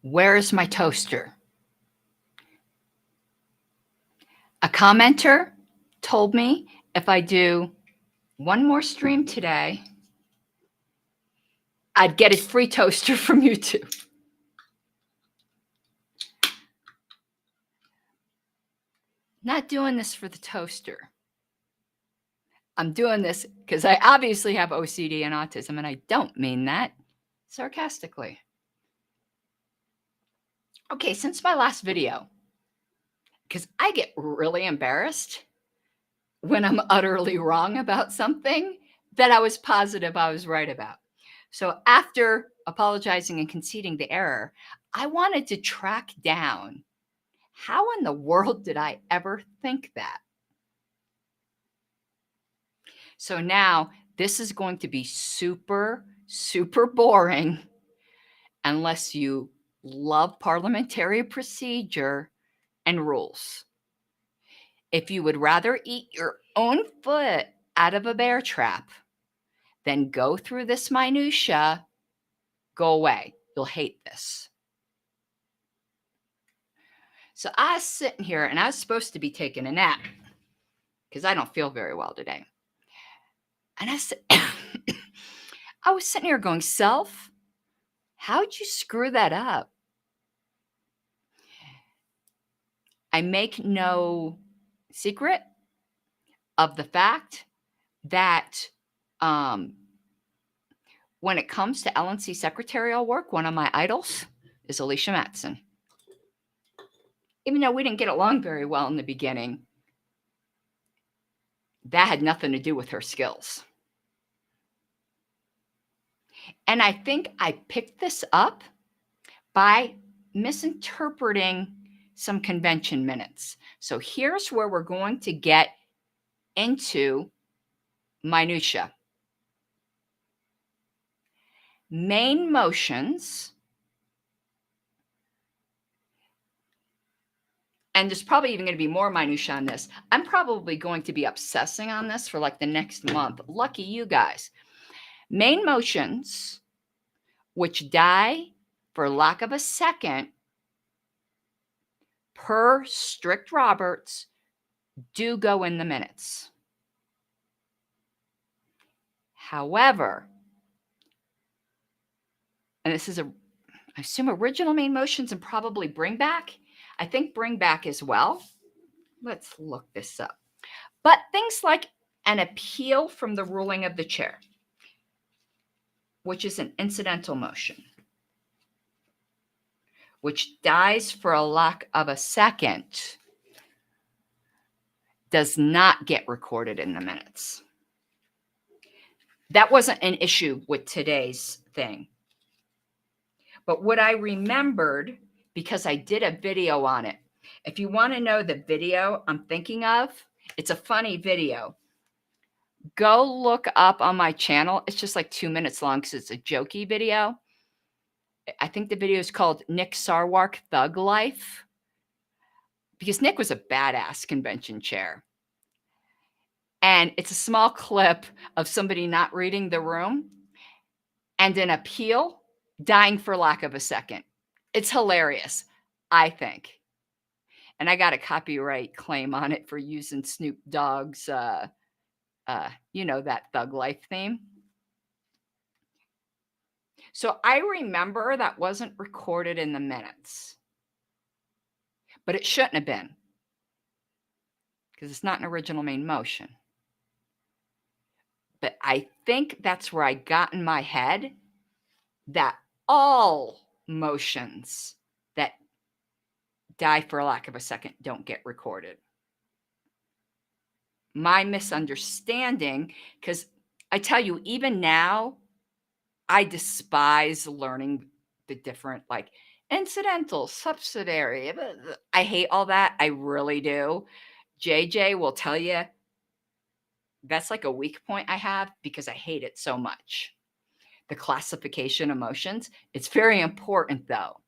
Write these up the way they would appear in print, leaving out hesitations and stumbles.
Where's my toaster? A commenter told me if I do one more stream today, I'd get a free toaster from YouTube. Not doing this for the toaster. I'm doing this because I obviously have OCD and autism, and I don't mean that sarcastically. Okay, since my last video, because I get really embarrassed when I'm utterly wrong about something that I was positive I was right about. So after apologizing and conceding the error, I wanted to track down how in the world did I ever think that? So now this is going to be super, super boring unless you love parliamentary procedure and rules. If you would rather eat your own foot out of a bear trap than go through this minutia, go away. You'll hate this. So I was sitting here and I was supposed to be taking a nap because I don't feel very well today. And I was sitting here going, self, how'd you screw that up? I make no secret of the fact that when it comes to LNC secretarial work, one of my idols is Alicia Matson. Even though we didn't get along very well in the beginning, that had nothing to do with her skills. And I think I picked this up by misinterpreting some convention minutes. So here's where we're going to get into minutia. Main motions, and there's probably even going to be more minutia on this. I'm probably going to be obsessing on this for like the next month. Lucky you guys. Main motions, which die for lack of a second, per strict Roberts, do go in the minutes. However, and this is I assume original main motions and probably bring back. I think bring back as well. Let's look this up. But things like an appeal from the ruling of the chair, which is an incidental motion, which dies for a lack of a second, does not get recorded in the minutes. That wasn't an issue with today's thing. But what I remembered, because I did a video on it, if you want to know the video I'm thinking of, it's a funny video. Go look up on my channel. It's just like 2 minutes long because it's a jokey video. I think the video is called Nick Sarwark Thug Life, because Nick was a badass convention chair. And it's a small clip of somebody not reading the room and an appeal dying for lack of a second. It's hilarious, I think. And I got a copyright claim on it for using Snoop Dogg's, you know, that Thug Life theme. So I remember that wasn't recorded in the minutes, but it shouldn't have been because it's not an original main motion. But I think that's where I got in my head that all motions that die for lack of a second don't get recorded. My misunderstanding, because I tell you, even now, I despise learning the different, like, incidental, subsidiary. I hate all that. I really do. JJ will tell you that's like a weak point I have because I hate it so much. The classification of motions. It's very important, though.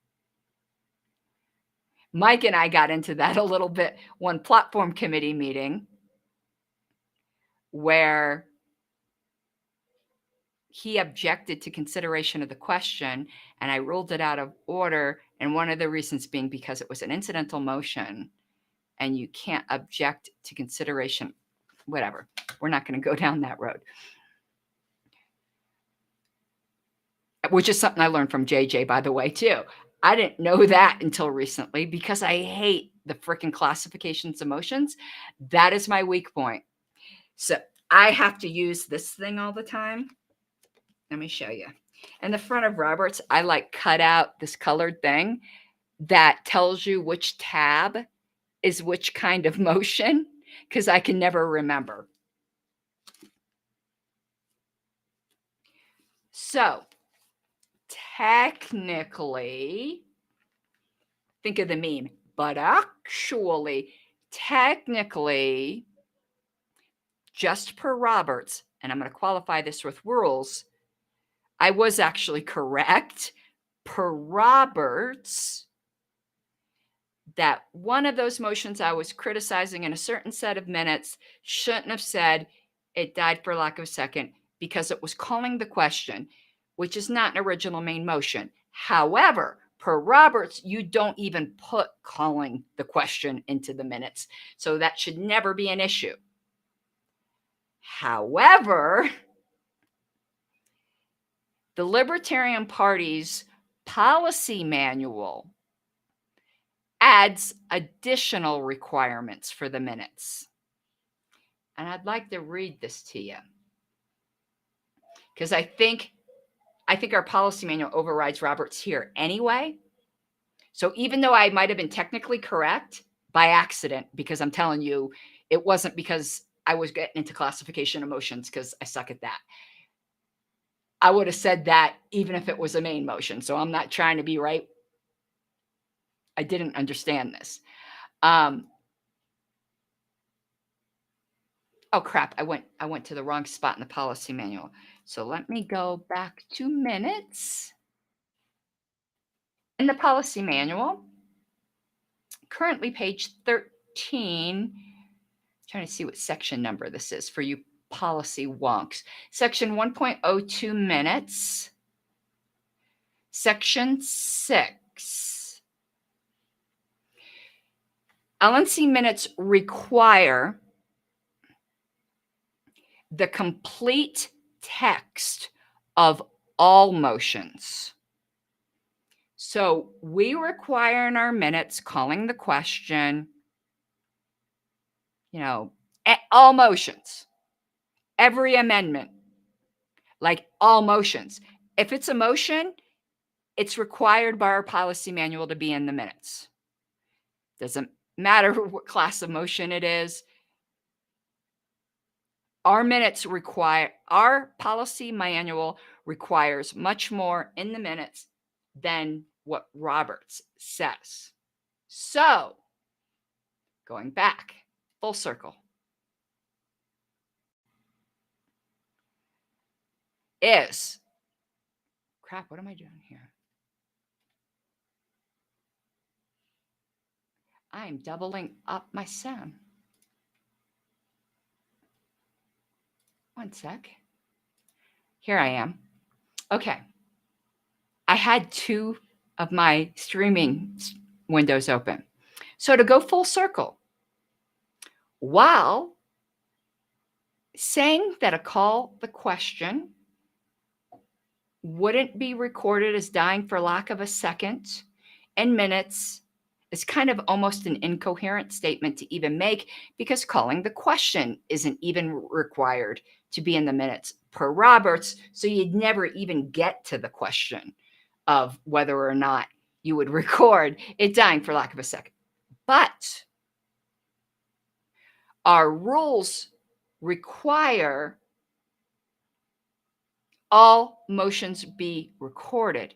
Mike and I got into that a little bit one platform committee meeting where he objected to consideration of the question, and I ruled it out of order. And one of the reasons being because it was an incidental motion and you can't object to consideration, whatever. We're not going to go down that road. Which is something I learned from JJ, by the way, too. I didn't know that until recently because I hate the freaking classifications of motions. That is my weak point. So I have to use this thing all the time. Let me show you. In the front of Roberts, I like cut out this colored thing that tells you which tab is which kind of motion because I can never remember. So technically, think of the meme, but actually, technically, just per Roberts, and I'm going to qualify this with rules, I was actually correct per Roberts that one of those motions I was criticizing in a certain set of minutes shouldn't have said it died for lack of a second because it was calling the question, which is not an original main motion. However, per Roberts, you don't even put calling the question into the minutes. So that should never be an issue. However, the Libertarian Party's policy manual adds additional requirements for the minutes. And I'd like to read this to you because I think our policy manual overrides Roberts here anyway. So even though I might have been technically correct by accident, because I'm telling you, it wasn't because I was getting into classification of motions because I suck at that. I would have said that even if it was a main motion. So I'm not trying to be right. I didn't understand this. Oh crap, I went to the wrong spot in the policy manual. So let me go back 2 minutes. In the policy manual, currently page 13, trying to see what section number this is for you policy wonks. Section 1.02 minutes. Section 6. LNC minutes require the complete text of all motions. So we require in our minutes calling the question, all motions, every amendment, like all motions. If it's a motion, it's required by our policy manual to be in the minutes. Doesn't matter what class of motion it is. Our policy manual requires much more in the minutes than what Roberts says. So, going back, full circle, is, crap, what am I doing here? I'm doubling up my sound. One sec. Here I am. Okay. I had 2 of my streaming windows open. So to go full circle, while saying that a call the question wouldn't be recorded as dying for lack of a second in minutes is kind of almost an incoherent statement to even make because calling the question isn't even required to be in the minutes per Roberts. So you'd never even get to the question of whether or not you would record it dying for lack of a second. But our rules require all motions be recorded.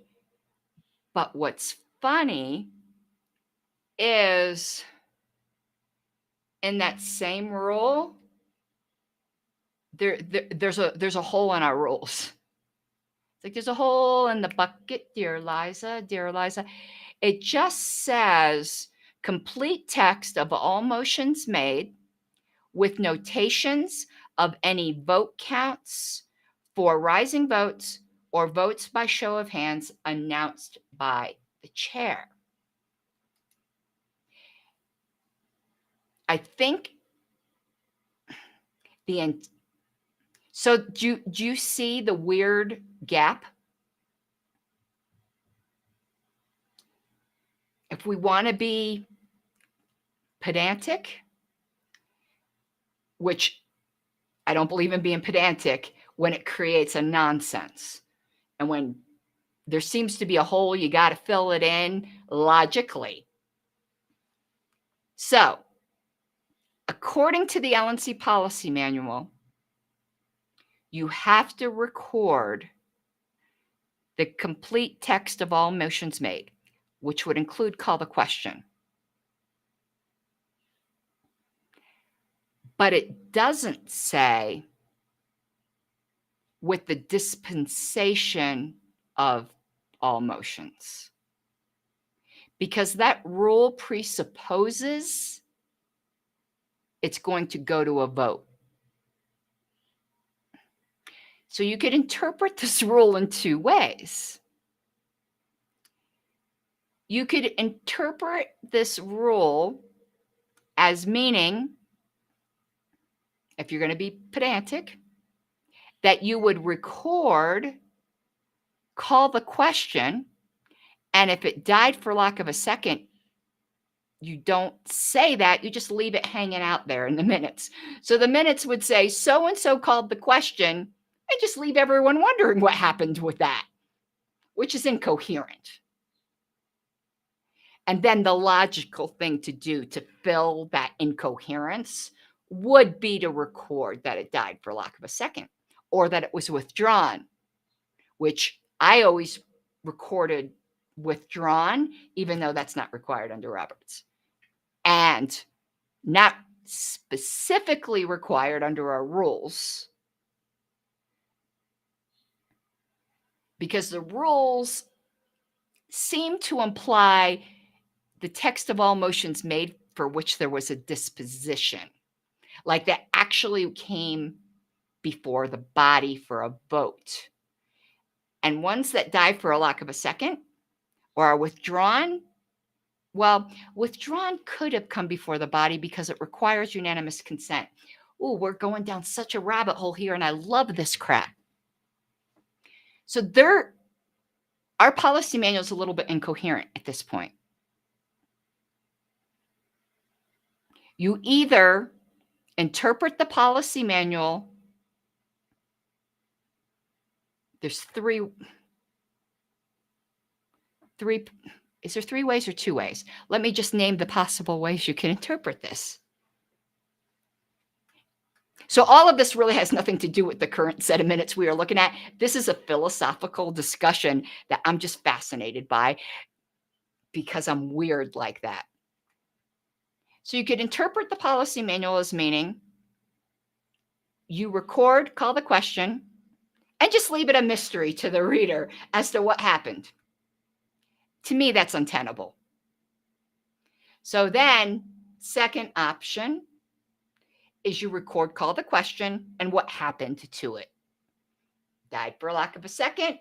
But what's funny is in that same rule, there's a hole in our rules. It's like there's a hole in the bucket, dear Liza, dear Liza. It just says complete text of all motions made with notations of any vote counts for rising votes or votes by show of hands announced by the chair. I think so do you see the weird gap? If we want to be pedantic, which I don't believe in being pedantic when it creates a nonsense. And when there seems to be a hole, you got to fill it in logically. So, according to the LNC policy manual, you have to record the complete text of all motions made, which would include call the question. But it doesn't say with the dispensation of all motions, because that rule presupposes it's going to go to a vote. So you could interpret this rule in two ways. You could interpret this rule as meaning, if you're going to be pedantic, that you would record, call the question, and if it died for lack of a second, you don't say that, you just leave it hanging out there in the minutes. So the minutes would say, so-and-so called the question, and just leave everyone wondering what happened with that, which is incoherent. And then the logical thing to do to fill that incoherence would be to record that it died for lack of a second, or that it was withdrawn, which I always recorded withdrawn, even though that's not required under Roberts, and not specifically required under our rules, because the rules seem to imply the text of all motions made for which there was a disposition, like that actually came before the body for a vote. And ones that die for a lack of a second or are withdrawn, well, withdrawn could have come before the body because it requires unanimous consent. Oh, we're going down such a rabbit hole here, and I love this crap. So our policy manual is a little bit incoherent at this point. You either interpret the policy manual. There's three. Is there three ways or two ways? Let me just name the possible ways you can interpret this. So all of this really has nothing to do with the current set of minutes we are looking at. This is a philosophical discussion that I'm just fascinated by because I'm weird like that. So you could interpret the policy manual as meaning you record, call the question, and just leave it a mystery to the reader as to what happened. To me, that's untenable. So then, second option is you record, call the question, and what happened to it. Died for lack of a second,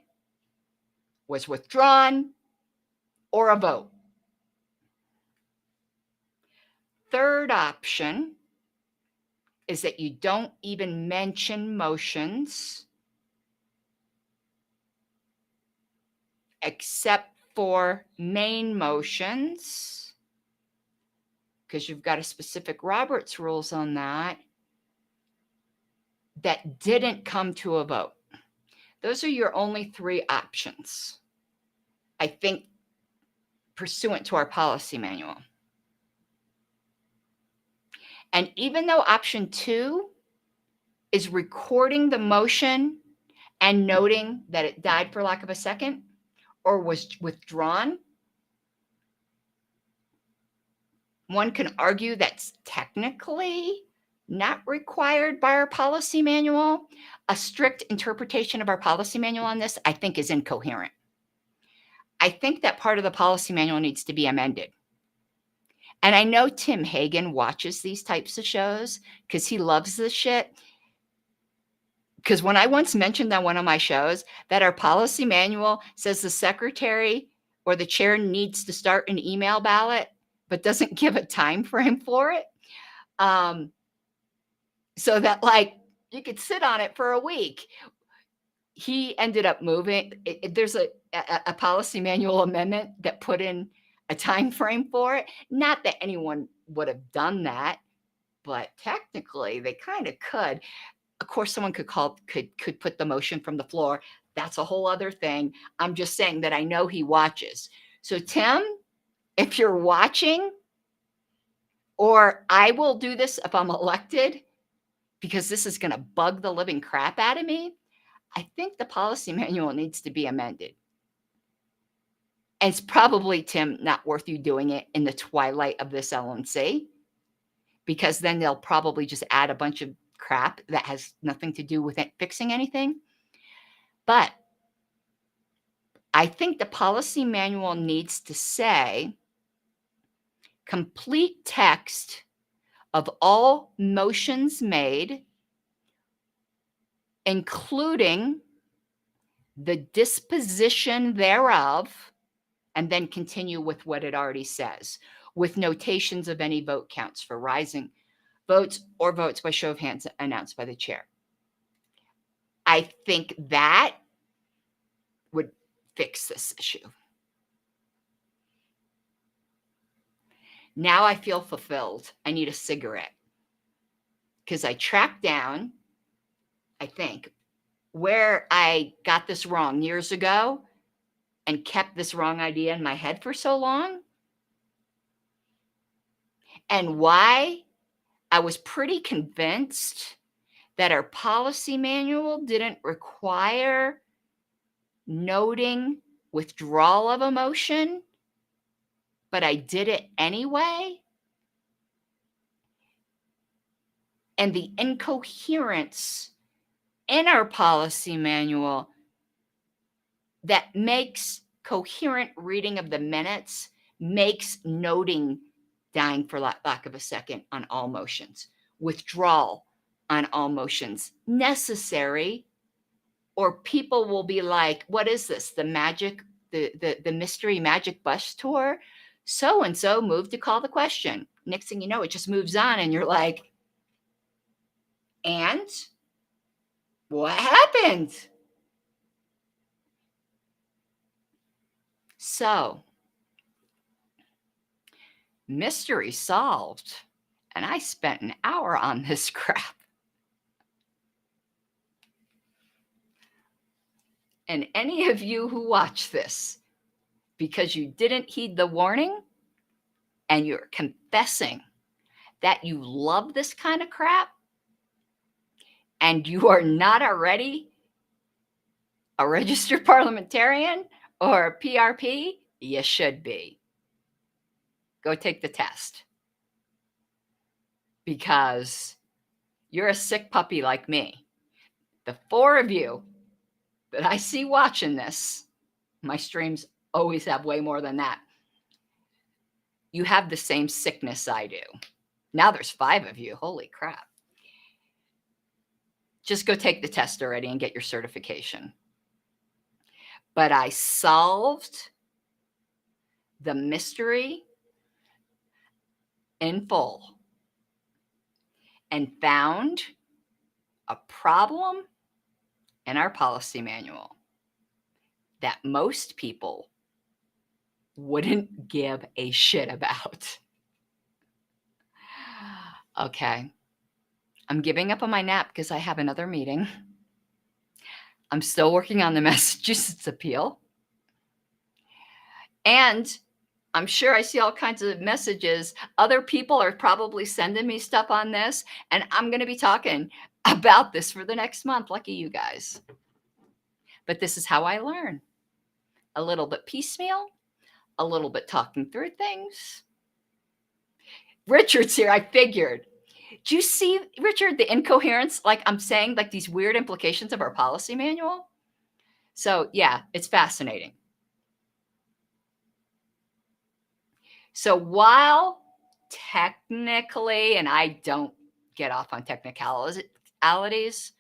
was withdrawn, or a vote. Third option is that you don't even mention motions except for main motions, because you've got a specific Roberts rules on that didn't come to a vote. Those are your only three options, I think, pursuant to our policy manual. And even though option 2 is recording the motion and noting that it died for lack of a second or was withdrawn, one can argue that's technically not required by our policy manual. A strict interpretation of our policy manual on this, I think, is incoherent. I think that part of the policy manual needs to be amended. And I know Tim Hagen watches these types of shows because he loves this shit. Because when I once mentioned on one of my shows that our policy manual says the secretary or the chair needs to start an email ballot, but doesn't give a time frame for it, so that like you could sit on it for a week. He ended up moving. There's a policy manual amendment that put in a time frame for it. Not that anyone would have done that, but technically they kind of could. Of course, someone could put the motion from the floor. That's a whole other thing. I'm just saying that I know he watches. So Tim, if you're watching, or I will do this if I'm elected, because this is going to bug the living crap out of me, I think the policy manual needs to be amended. And it's probably, Tim, not worth you doing it in the twilight of this LNC, because then they'll probably just add a bunch of crap that has nothing to do with it fixing anything. But I think the policy manual needs to say complete text of all motions made, including the disposition thereof, and then continue with what it already says, with notations of any vote counts for rising votes or votes by show of hands announced by the chair. I think that would fix this issue. Now I feel fulfilled. I need a cigarette, because I tracked down, I think, where I got this wrong years ago and kept this wrong idea in my head for so long, and why I was pretty convinced that our policy manual didn't require noting withdrawal of a motion, but I did it anyway. And the incoherence in our policy manual that makes coherent reading of the minutes makes noting dying for lack of a second on all motions, withdrawal on all motions necessary, or people will be like, what is this? The mystery magic bus tour? So and so moved to call the question. Next thing you know, it just moves on, and you're like, and what happened? So, mystery solved. And I spent an hour on this crap. And any of you who watch this, because you didn't heed the warning and you're confessing that you love this kind of crap, and you are not already a registered parliamentarian or a PRP, you should be. Go take the test, because you're a sick puppy like me. The four of you that I see watching this, my streams always have way more than that. You have the same sickness I do. Now there's 5 of you. Holy crap. Just go take the test already and get your certification. But I solved the mystery in full and found a problem in our policy manual that most people wouldn't give a shit about. Okay. I'm giving up on my nap because I have another meeting. I'm still working on the Massachusetts appeal. And I'm sure I see all kinds of messages. Other people are probably sending me stuff on this, and I'm going to be talking about this for the next month. Lucky you guys. But this is how I learn. A little bit piecemeal, a little bit talking through things. Richard's here, I figured. Do you see, Richard, the incoherence? Like I'm saying, like these weird implications of our policy manual? So yeah, it's fascinating. So while technically, and I don't get off on technicalities,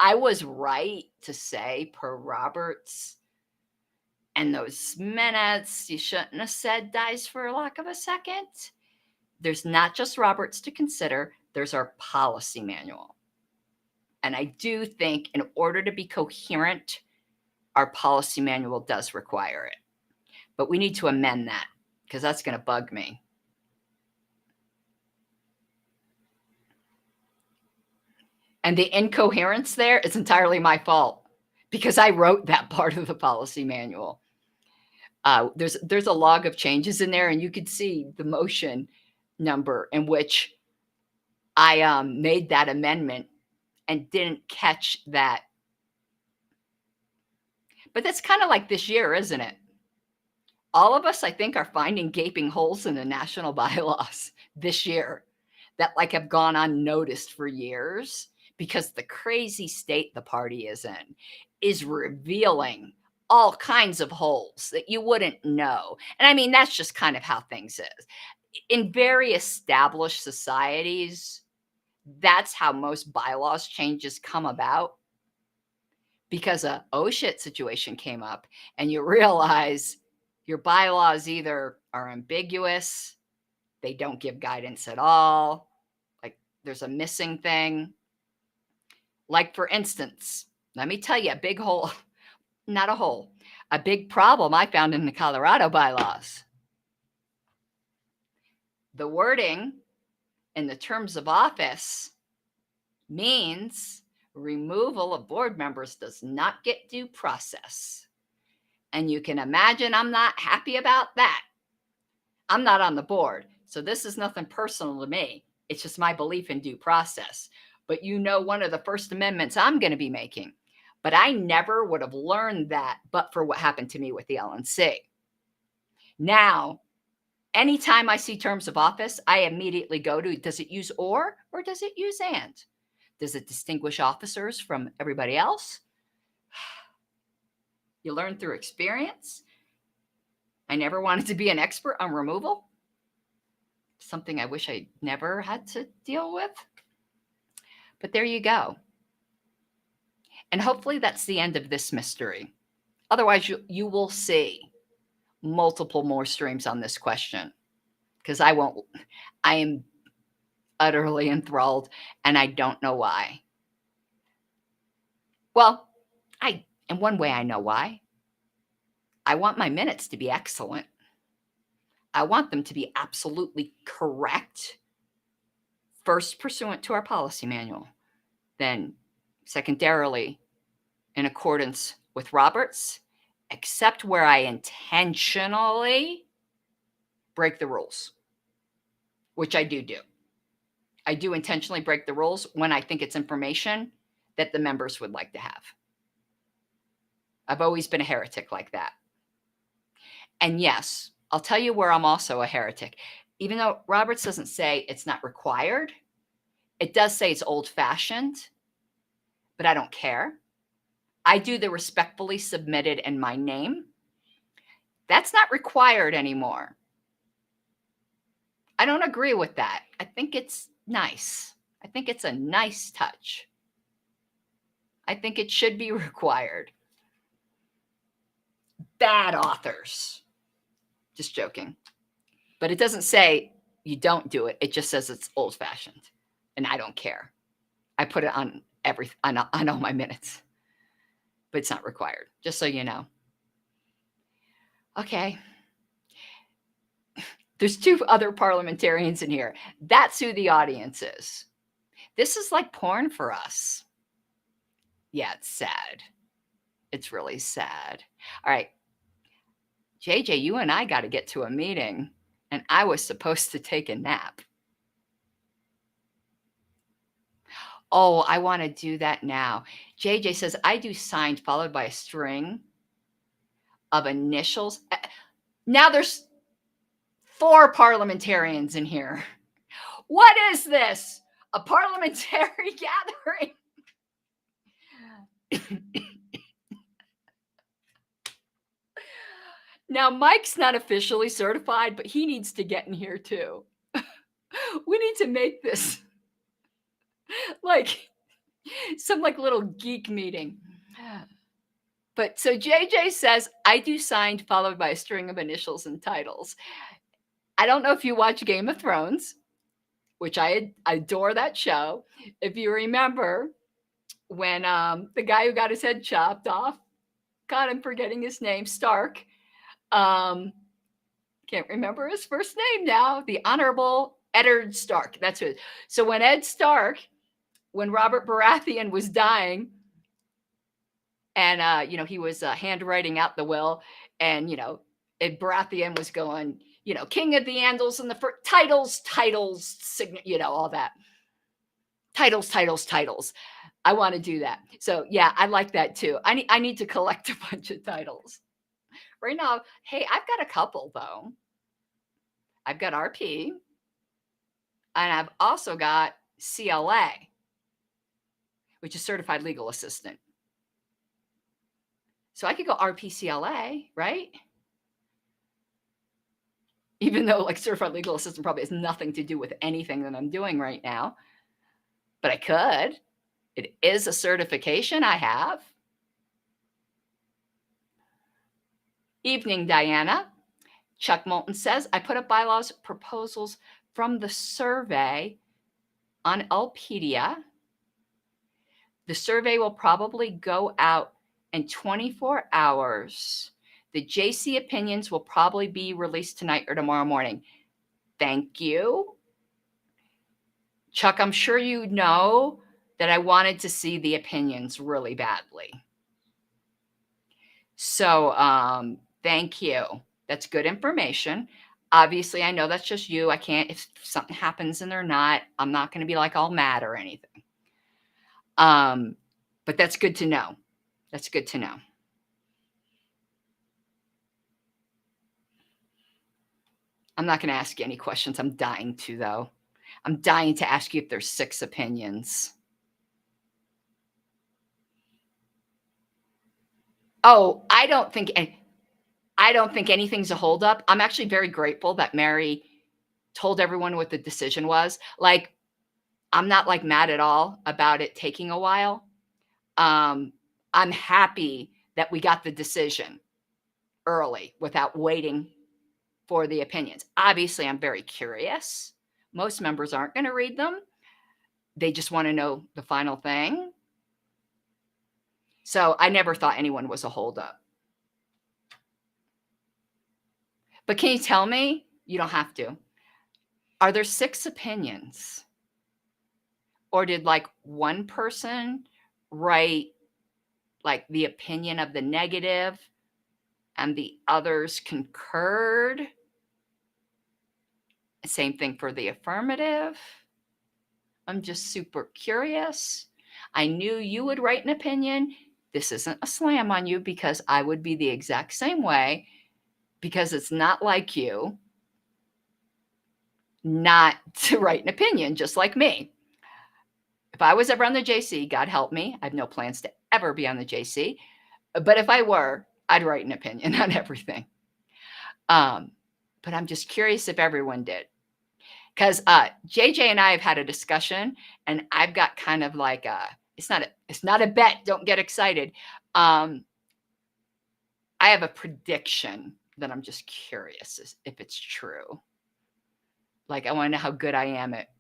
I was right to say, per Roberts and those minutes, you shouldn't have said dies for lack of a second. There's not just Roberts to consider, there's our policy manual. And I do think in order to be coherent, our policy manual does require it. But we need to amend that because that's going to bug me. And the incoherence there is entirely my fault because I wrote that part of the policy manual. There's a log of changes in there, and you could see the motion number in which I made that amendment and didn't catch that. But that's kind of like this year, isn't it? All of us, I think, are finding gaping holes in the national bylaws this year that like have gone unnoticed for years because the crazy state the party is in is revealing all kinds of holes that you wouldn't know. And I mean, that's just kind of how things is. In very established societies, that's how most bylaws changes come about because a oh shit situation came up and you realize your bylaws either are ambiguous, they don't give guidance at all, like there's a missing thing. Like, for instance, let me tell you a big hole, not a hole, a big problem I found in the Colorado bylaws. The wording in the terms of office means removal of board members does not get due process. And you can imagine I'm not happy about that. I'm not on the board, so this is nothing personal to me. It's just my belief in due process. But you know, one of the first amendments I'm going to be making. But I never would have learned that but for what happened to me with the LNC. Now, anytime I see terms of office, I immediately go to, does it use or does it use and? Does it distinguish officers from everybody else? You learn through experience. I never wanted to be an expert on removal. Something I wish I never had to deal with. But there you go. And hopefully that's the end of this mystery. Otherwise, you will see multiple more streams on this question because I am utterly enthralled and I don't know why. Well, in one way I know why. I want my minutes to be excellent. I want them to be absolutely correct. First, pursuant to our policy manual. Then, secondarily, in accordance with Roberts, except where I intentionally break the rules, which I do. I do intentionally break the rules when I think it's information that the members would like to have. I've always been a heretic like that. And yes, I'll tell you where I'm also a heretic. Even though Roberts doesn't say it's not required, it does say it's old-fashioned, but I don't care. I do the respectfully submitted in my name. That's not required anymore. I don't agree with that. I think it's nice. I think it's a nice touch. I think it should be required. Bad authors. Just joking. But it doesn't say you don't do it. It just says it's old-fashioned. And I don't care. I put it on on all my minutes. But it's not required, just so you know. Okay. There's two other parliamentarians in here. That's who the audience is. This is like porn for us. Yeah, it's sad. It's really sad. All right. JJ, you and I got to get to a meeting, and I was supposed to take a nap. Oh, I want to do that now. JJ says, I do signed followed by a string of initials. Now there's 4 parliamentarians in here. What is this? A parliamentary gathering? Now, Mike's not officially certified, but he needs to get in here too. We need to make this like Some like little geek meeting. But so JJ says, I do signed followed by a string of initials and titles. I don't know if you watch Game of Thrones, which I adore that show. If you remember when the guy who got his head chopped off, God, I'm forgetting his name, Stark. Can't remember his first name now. The Honorable Eddard Stark. That's it. So when Ed Stark, when Robert Baratheon was dying, and he was handwriting out the will, and Ed Baratheon was going, King of the Andals and the titles, all that. Titles. I want to do that. So yeah, I like that too. I need to collect a bunch of titles. Right now, hey, I've got a couple though. I've got RP, and I've also got CLA, which is Certified Legal Assistant. So I could go RPCLA, right? Even though like Certified Legal Assistant probably has nothing to do with anything that I'm doing right now. But I could. It is a certification I have. Evening, Diana. Chuck Moulton says, I put up bylaws proposals from the survey on Elpedia. The survey will probably go out in 24 hours. The JC opinions will probably be released tonight or tomorrow morning. Thank you. Chuck, I'm sure you know that I wanted to see the opinions really badly. So thank you. That's good information. Obviously, I know that's just you. I can't, if something happens and they're not, I'm not going to be like all mad or anything. But that's good to know. That's good to know. I'm not going to ask you any questions. I'm dying to, though. I'm dying to ask you if there's 6 opinions. Oh, I don't think anything's a holdup. I'm actually very grateful that Mary told everyone what the decision was. Like, I'm not like mad at all about it taking a while. I'm happy that we got the decision early without waiting for the opinions. Obviously, I'm very curious. Most members aren't going to read them. They just want to know the final thing. So I never thought anyone was a holdup. But can you tell me? You don't have to. Are there 6 opinions? Or did like one person write like the opinion of the negative and the others concurred? Same thing for the affirmative. I'm just super curious. I knew you would write an opinion. This isn't a slam on you because I would be the exact same way, because it's not like you not to write an opinion, just like me. If I was ever on the JC, God help me, I have no plans to ever be on the JC. But if I were, I'd write an opinion on everything. But I'm just curious if everyone did. Because JJ and I have had a discussion, and I've got kind of like it's not a bet. Don't get excited. I have a prediction that I'm just curious if it's true. Like, I want to know how good I am at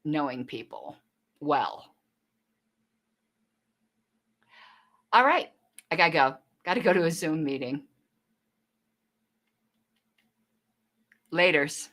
knowing people well. All right. I got to go. Got to go to a Zoom meeting. Laters.